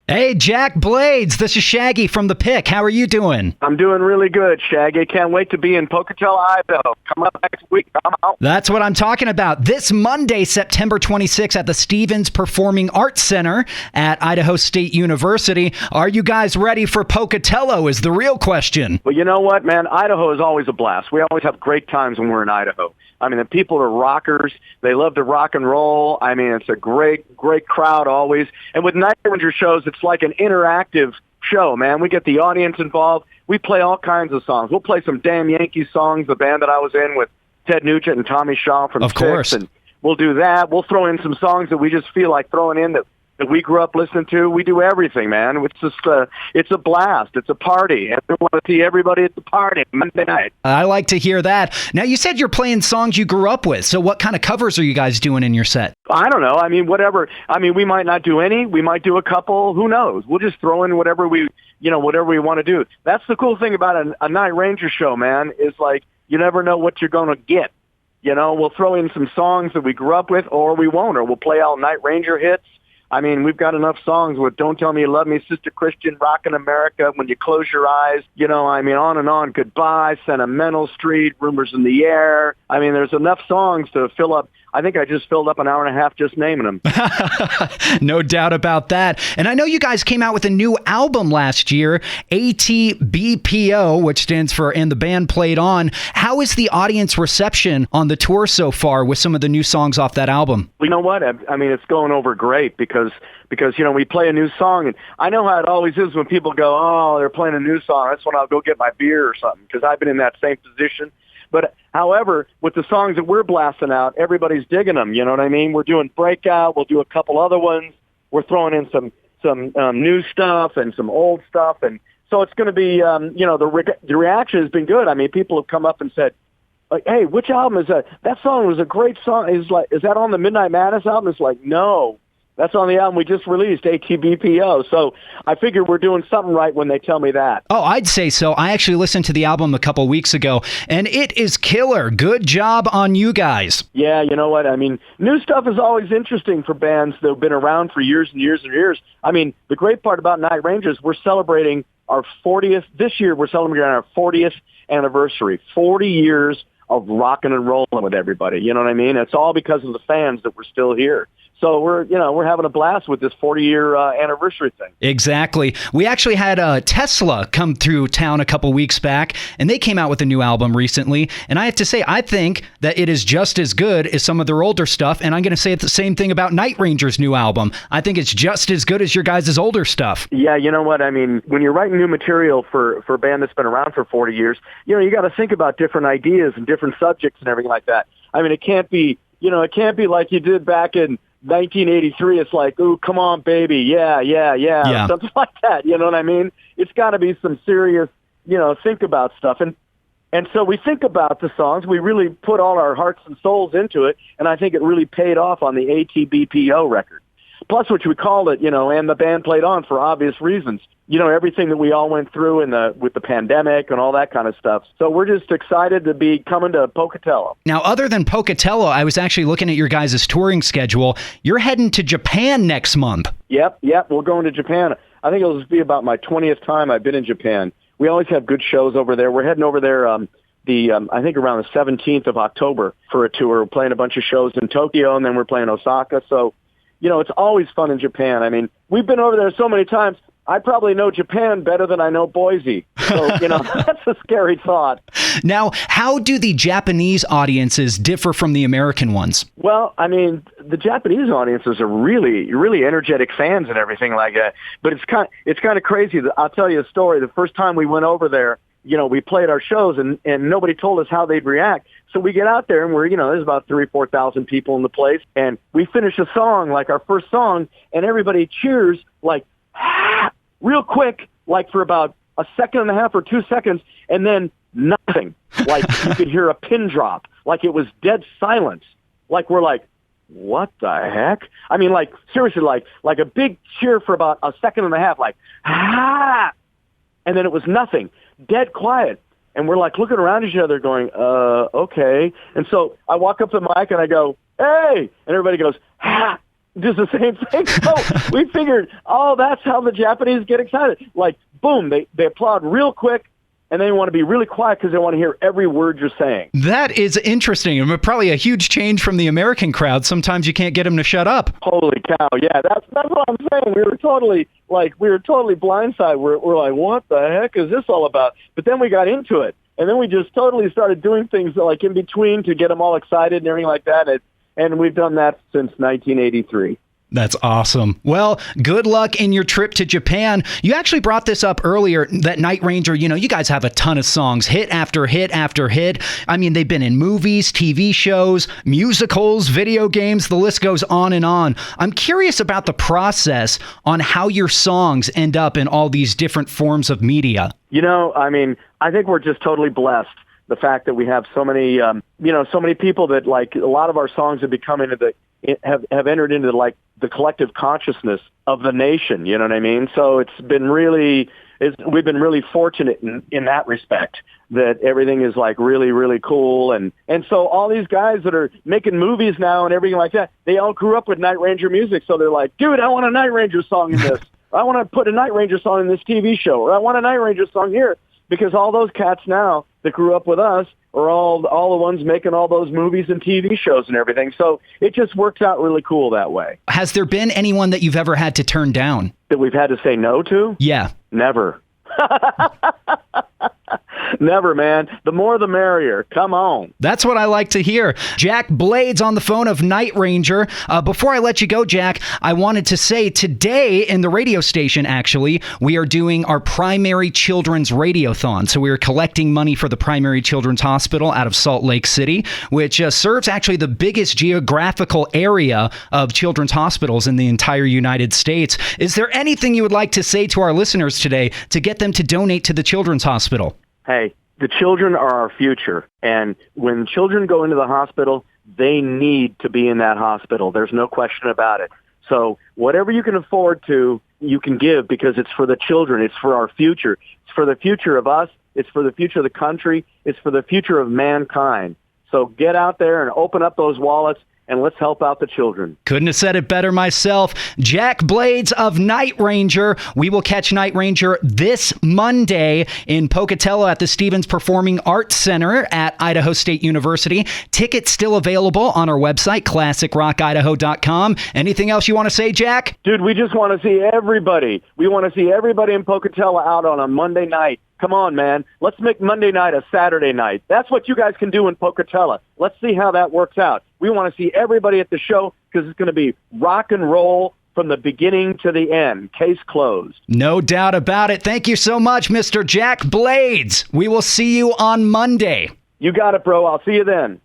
Hey, Jack Blades, this is Shaggy from The Pick. How are you doing? I'm doing really good, Shaggy. Can't wait to be in Pocatello, Idaho. Come up next week. I'm out. That's what I'm talking about. This Monday, September 26th at the Stevens Performing Arts Center at Idaho State University. Are you guys ready for Pocatello is the real question. Well, you know what, man? Idaho is always a blast. We always have great times when we're in Idaho. I mean, the people are rockers. They love to rock and roll. I mean, it's a great crowd always. And with Night Ranger shows, it's like an interactive show, man. We get the audience involved. We play all kinds of songs. We'll play some Damn Yankee songs, the band that I was in with Ted Nugent and Tommy Shaw from Of course. Six. And we'll do that. We'll throw in some songs that we just feel like throwing in that we grew up listening to. We do everything, man. It's just, it's a blast. It's a party. And we want to see everybody at the party Monday night. I like to hear that. Now, you said you're playing songs you grew up with. So what kind of covers are you guys doing in your set? I don't know. I mean, whatever. I mean, we might not do any. We might do a couple. Who knows? We'll just throw in whatever we want to do. That's the cool thing about a Night Ranger show, man, is like you never know what you're going to get. You know, we'll throw in some songs that we grew up with, or we won't, or we'll play all Night Ranger hits. I mean, we've got enough songs with Don't Tell Me You Love Me, Sister Christian, Rockin' America, When You Close Your Eyes, I mean, on and on, Goodbye, Sentimental Street, Rumors in the Air. I mean, there's enough songs to fill up. I think I just filled up an hour and a half just naming them. No doubt about that. And I know you guys came out with a new album last year, ATBPO, which stands for And the Band Played On. How is the audience reception on the tour so far with some of the new songs off that album? You know what? I mean, it's going over great because we play a new song. And I know how it always is when people go, oh, they're playing a new song. That's when I'll go get my beer or something because I've been in that same position. But however, with the songs that we're blasting out, everybody's digging them. You know what I mean? We're doing Breakout. We'll do a couple other ones. We're throwing in some new stuff and some old stuff. And so it's going to be, the reaction has been good. I mean, people have come up and said, hey, which album is that? That song was a great song. Is that on the Midnight Madness album? It's like, no. That's on the album we just released, ATBPO. So I figure we're doing something right when they tell me that. Oh, I'd say so. I actually listened to the album a couple weeks ago, and it is killer. Good job on you guys. Yeah, you know what? I mean, new stuff is always interesting for bands that have been around for years and years and years. I mean, the great part about Night Rangers, we're celebrating our 40th. This year, we're celebrating our 40th anniversary, 40 years of rocking and rolling with everybody. You know what I mean? It's all because of the fans that we're still here. So we're having a blast with this 40-year anniversary thing. Exactly. We actually had Tesla come through town a couple weeks back, and they came out with a new album recently. And I have to say, I think that it is just as good as some of their older stuff. And I'm going to say the same thing about Night Ranger's new album. I think it's just as good as your guys' older stuff. Yeah, you know what? I mean, when you're writing new material for a band that's been around for 40 years, you got to think about different ideas and different subjects and everything like that. I mean, it can't be like you did back in 1983, it's like, ooh, come on, baby, yeah. Something like that, you know what I mean? It's got to be some serious, think about stuff. And so we think about the songs. We really put all our hearts and souls into it, and I think it really paid off on the ATBPO record. Plus, which we called it, And the Band Played On for obvious reasons. Everything that we all went through with the pandemic and all that kind of stuff. So we're just excited to be coming to Pocatello. Now, other than Pocatello, I was actually looking at your guys' touring schedule. You're heading to Japan next month. Yep. We're going to Japan. I think it'll be about my 20th time I've been in Japan. We always have good shows over there. We're heading over there I think around the 17th of October for a tour. We're playing a bunch of shows in Tokyo, and then we're playing Osaka. So, it's always fun in Japan. I mean, we've been over there so many times. I probably know Japan better than I know Boise. So, that's a scary thought. Now, how do the Japanese audiences differ from the American ones? Well, I mean, the Japanese audiences are really, really energetic fans and everything like that. But it's kind of crazy. I'll tell you a story. The first time we went over there, we played our shows and nobody told us how they'd react. So we get out there and there's about 3,000 or 4,000 people in the place. And we finish a song, like our first song, and everybody cheers like, real quick, like for about a second and a half or 2 seconds, and then nothing. Like you could hear a pin drop, like it was dead silence. Like we're like, what the heck? I mean, like seriously, like a big cheer for about a second and a half, like, and then it was nothing, dead quiet. And we're like looking around each other going, okay. And so I walk up to the mic and I go, hey, and everybody goes, Just the same thing. So we figured, that's how the Japanese get excited. Like, boom, they applaud real quick, and they want to be really quiet because they want to hear every word you're saying. That is interesting. And probably a huge change from the American crowd. Sometimes you can't get them to shut up. Holy cow. Yeah, that's what I'm saying. We were totally blindsided. We're like, what the heck is this all about? But then we got into it. And then we just totally started doing things like in between to get them all excited and everything like that. And we've done that since 1983. That's awesome. Well, good luck in your trip to Japan. You actually brought this up earlier, that Night Ranger, you guys have a ton of songs, hit after hit after hit. I mean, they've been in movies, TV shows, musicals, video games, the list goes on and on. I'm curious about the process on how your songs end up in all these different forms of media. I think we're just totally blessed. The fact that we have so many, so many people that like a lot of our songs have become have entered into like the collective consciousness of the nation. You know what I mean? So we've been really fortunate in that respect, that everything is like really, really cool. And so all these guys that are making movies now and everything like that, they all grew up with Night Ranger music. So they're like, dude, I want a Night Ranger song in this. I want to put a Night Ranger song in this TV show, or I want a Night Ranger song here. Because all those cats now that grew up with us are all the ones making all those movies and TV shows and everything. So it just works out really cool that way. Has there been anyone that you've ever had to turn down? That we've had to say no to? Yeah. Never. Never, man. The more the merrier. Come on. That's what I like to hear. Jack Blades on the phone of Night Ranger. Before I let you go, Jack, I wanted to say today in the radio station, actually, we are doing our primary children's radiothon. So we are collecting money for the Primary Children's Hospital out of Salt Lake City, which serves actually the biggest geographical area of children's hospitals in the entire United States. Is there anything you would like to say to our listeners today to get them to donate to the Children's Hospital? Hey, the children are our future. And when children go into the hospital, they need to be in that hospital. There's no question about it. So whatever you can afford to, you can give, because it's for the children. It's for our future. It's for the future of us. It's for the future of the country. It's for the future of mankind. So get out there and open up those wallets, and let's help out the children. Couldn't have said it better myself. Jack Blades of Night Ranger. We will catch Night Ranger this Monday in Pocatello at the Stevens Performing Arts Center at Idaho State University. Tickets still available on our website, classicrockidaho.com. Anything else you want to say, Jack? Dude, we just want to see everybody. We want to see everybody in Pocatello out on a Monday night. Come on, man. Let's make Monday night a Saturday night. That's what you guys can do in Pocatello. Let's see how that works out. We want to see everybody at the show because it's going to be rock and roll from the beginning to the end. Case closed. No doubt about it. Thank you so much, Mr. Jack Blades. We will see you on Monday. You got it, bro. I'll see you then.